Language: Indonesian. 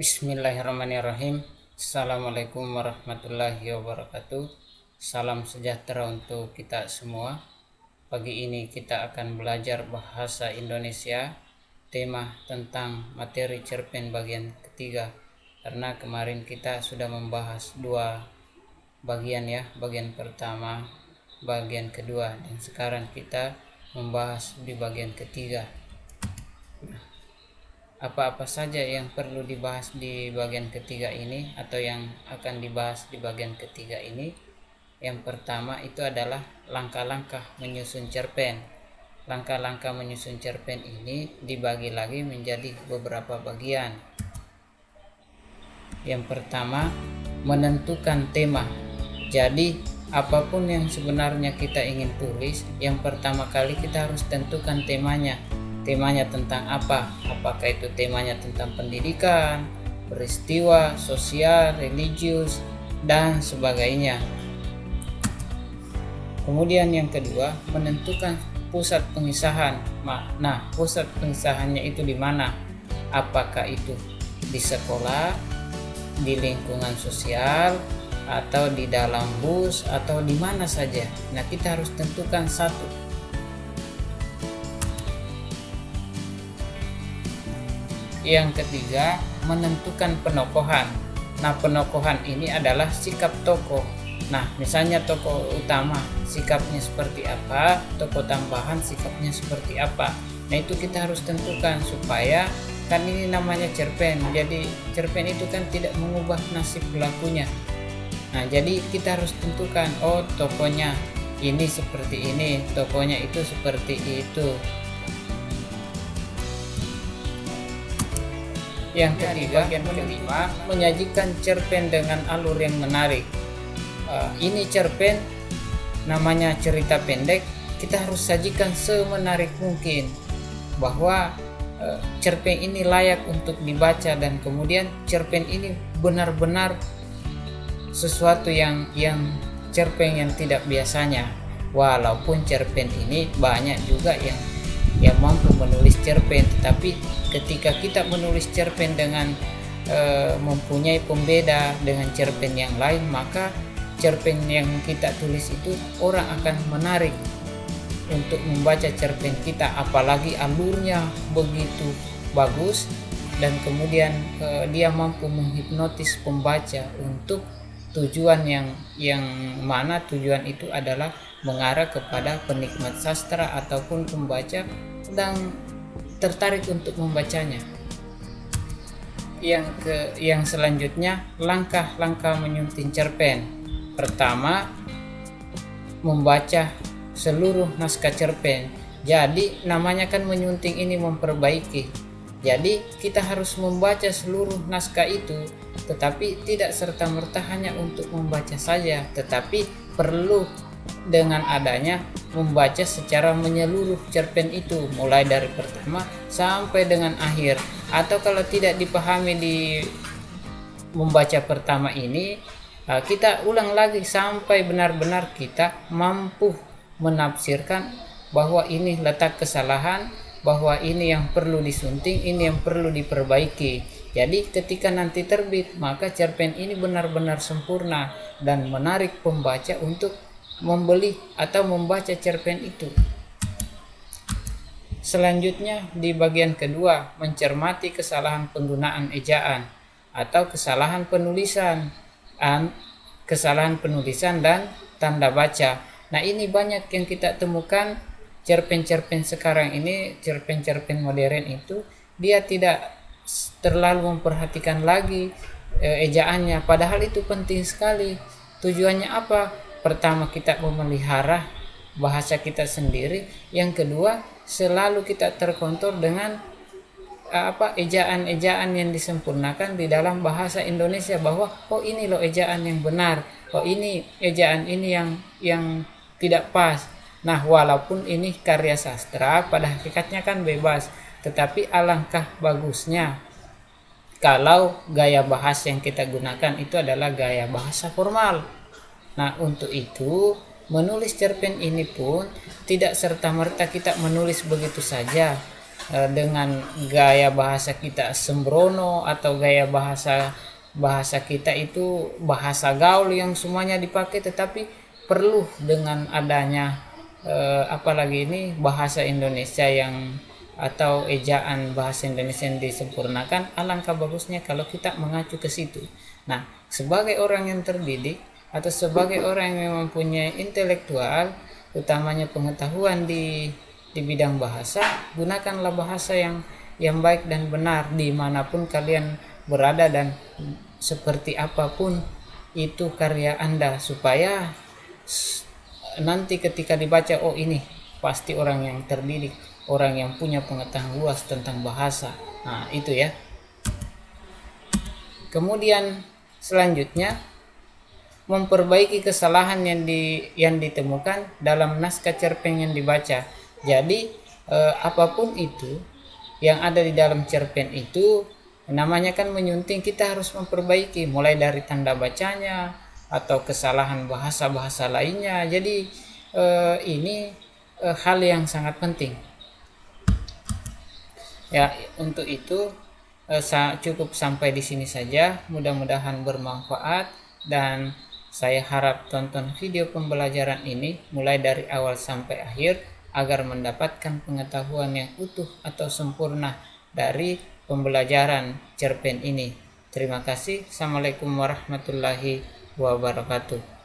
Bismillahirrahmanirrahim. Assalamualaikum warahmatullahi wabarakatuh. Salam sejahtera untuk kita semua. Pagi ini kita akan belajar bahasa Indonesia, tema tentang materi cerpen bagian ketiga. Karena kemarin kita sudah membahas dua bagian ya, bagian pertama, bagian kedua, dan sekarang kita membahas di bagian ketiga. Apa-apa saja yang perlu dibahas di bagian ketiga ini atau yang akan dibahas di bagian ketiga ini? Yang pertama itu adalah langkah-langkah menyusun cerpen. Langkah-langkah menyusun cerpen ini dibagi lagi menjadi beberapa bagian. Yang pertama, menentukan tema. Jadi apapun yang sebenarnya kita ingin tulis, yang pertama kali kita harus tentukan temanya. Temanya tentang apa? Apakah itu temanya tentang pendidikan, peristiwa, sosial, religius, dan sebagainya. Kemudian yang kedua, menentukan pusat pengisahan. Nah, pusat pengisahannya itu di mana? Apakah itu di sekolah, di lingkungan sosial, atau di dalam bus, atau di mana saja? Nah, kita harus tentukan satu. Yang ketiga, menentukan penokohan. Nah, penokohan ini adalah sikap tokoh. Nah, misalnya tokoh utama sikapnya seperti apa, tokoh tambahan sikapnya seperti apa. Nah, itu kita harus tentukan supaya kan ini namanya cerpen. Jadi cerpen itu kan tidak mengubah nasib pelakunya. Nah, jadi kita harus tentukan, oh tokohnya ini seperti ini, tokohnya itu seperti itu. Yang ketiga, yang kelima, menyajikan cerpen dengan alur yang menarik. Ini cerpen namanya cerita pendek, kita harus sajikan semenarik mungkin bahwa cerpen ini layak untuk dibaca, dan kemudian cerpen ini benar-benar sesuatu yang cerpen yang tidak biasanya. Walaupun cerpen ini banyak juga yang mampu menulis cerpen, tetapi ketika kita menulis cerpen dengan mempunyai pembeda dengan cerpen yang lain, maka cerpen yang kita tulis itu orang akan menarik untuk membaca cerpen kita, apalagi alurnya begitu bagus, dan kemudian dia mampu menghipnotis pembaca untuk tujuan yang mana tujuan itu adalah mengarah kepada penikmat sastra ataupun pembaca dan tertarik untuk membacanya. Yang selanjutnya, langkah-langkah menyunting cerpen. Pertama, membaca seluruh naskah cerpen. Jadi namanya kan menyunting ini memperbaiki. Jadi kita harus membaca seluruh naskah itu, tetapi tidak serta-merta hanya untuk membaca saja, tetapi perlu dengan adanya membaca secara menyeluruh cerpen itu, mulai dari pertama sampai dengan akhir. Atau kalau tidak dipahami di membaca pertama ini, kita ulang lagi sampai benar-benar kita mampu menafsirkan bahwa ini letak kesalahan, bahwa ini yang perlu disunting, ini yang perlu diperbaiki. Jadi ketika nanti terbit, maka cerpen ini benar-benar sempurna dan menarik pembaca untuk membeli atau membaca cerpen itu. Selanjutnya di bagian kedua, mencermati kesalahan penggunaan ejaan atau kesalahan penulisan dan tanda baca. Nah, ini banyak yang kita temukan cerpen-cerpen sekarang ini, cerpen-cerpen modern itu dia tidak terlalu memperhatikan lagi ejaannya, padahal itu penting sekali. Tujuannya apa? Pertama, kita memelihara bahasa kita sendiri. Yang kedua, selalu kita terkontrol dengan ejaan-ejaan yang disempurnakan di dalam bahasa Indonesia, bahwa oh ini loh ejaan yang benar, oh ini ejaan ini yang tidak pas. Nah, walaupun ini karya sastra, pada hakikatnya kan bebas, tetapi alangkah bagusnya kalau gaya bahasa yang kita gunakan itu adalah gaya bahasa formal. Nah, untuk itu menulis cerpen ini pun tidak serta-merta kita menulis begitu saja, dengan gaya bahasa kita sembrono atau gaya bahasa kita itu bahasa gaul yang semuanya dipakai, tetapi perlu dengan adanya apalagi ini bahasa Indonesia yang atau ejaan bahasa Indonesia yang disempurnakan. Alangkah bagusnya kalau kita mengacu ke situ. Nah, sebagai orang yang terdidik atau sebagai orang yang mempunyai intelektual, utamanya pengetahuan di bidang bahasa, gunakanlah bahasa yang baik dan benar dimanapun kalian berada dan seperti apapun itu karya Anda, supaya nanti ketika dibaca, oh ini pasti orang yang terdidik, orang yang punya pengetahuan luas tentang bahasa. Nah, itu ya. Kemudian selanjutnya, memperbaiki kesalahan yang ditemukan dalam naskah cerpen yang dibaca. Jadi apapun itu yang ada di dalam cerpen itu, namanya kan menyunting, kita harus memperbaiki mulai dari tanda bacanya atau kesalahan bahasa lainnya. Jadi ini hal yang sangat penting. Ya, untuk itu cukup sampai di sini saja. Mudah-mudahan bermanfaat, dan saya harap tonton video pembelajaran ini mulai dari awal sampai akhir agar mendapatkan pengetahuan yang utuh atau sempurna dari pembelajaran cerpen ini. Terima kasih. Assalamualaikum warahmatullahi wabarakatuh.